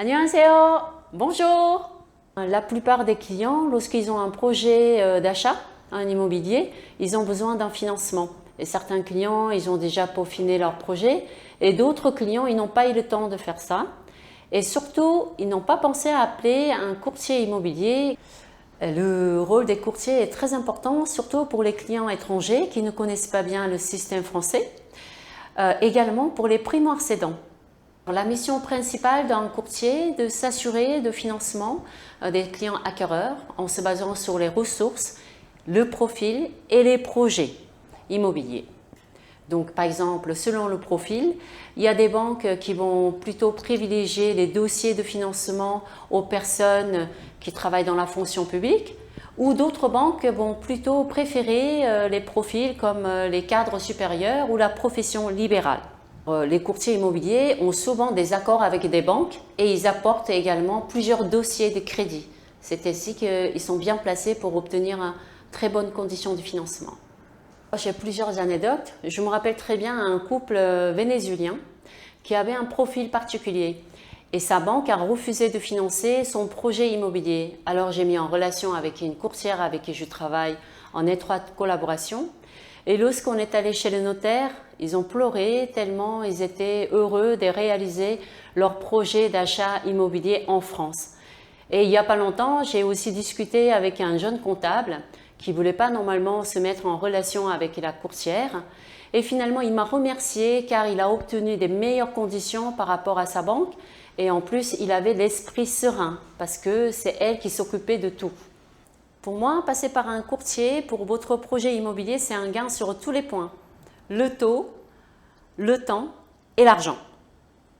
안녕하세요, bonjour. La plupart des clients, lorsqu'ils ont un projet d'achat, un immobilier, ils ont besoin d'un financement. Et certains clients, ils ont déjà peaufiné leur projet et d'autres clients, ils n'ont pas eu le temps de faire ça. Et surtout, ils n'ont pas pensé à appeler un courtier immobilier. Le rôle des courtiers est très important, surtout pour les clients étrangers qui ne connaissent pas bien le système français. Également pour les primo-accédants. La mission principale d'un courtier est de s'assurer de financement des clients acquéreurs en se basant sur les ressources, le profil et les projets immobiliers. Donc, par exemple, selon le profil, il y a des banques qui vont plutôt privilégier les dossiers de financement aux personnes qui travaillent dans la fonction publique, ou d'autres banques vont plutôt préférer les profils comme les cadres supérieurs ou la profession libérale. Les courtiers immobiliers ont souvent des accords avec des banques et ils apportent également plusieurs dossiers de crédit. C'est ainsi qu'ils sont bien placés pour obtenir une très bonne condition de financement. J'ai plusieurs anecdotes. Je me rappelle très bien un couple vénézuélien qui avait un profil particulier et sa banque a refusé de financer son projet immobilier. Alors j'ai mis en relation avec une courtière avec qui je travaille en étroite collaboration. Et lorsqu'on est allé chez le notaire, ils ont pleuré tellement ils étaient heureux de réaliser leur projet d'achat immobilier en France. Et il n'y a pas longtemps, j'ai aussi discuté avec un jeune comptable qui ne voulait pas normalement se mettre en relation avec la courtière. Et finalement, il m'a remercié car il a obtenu des meilleures conditions par rapport à sa banque. Et en plus, il avait l'esprit serein parce que c'est elle qui s'occupait de tout. Pour moi, passer par un courtier pour votre projet immobilier, c'est un gain sur tous les points. Le taux, le temps et l'argent.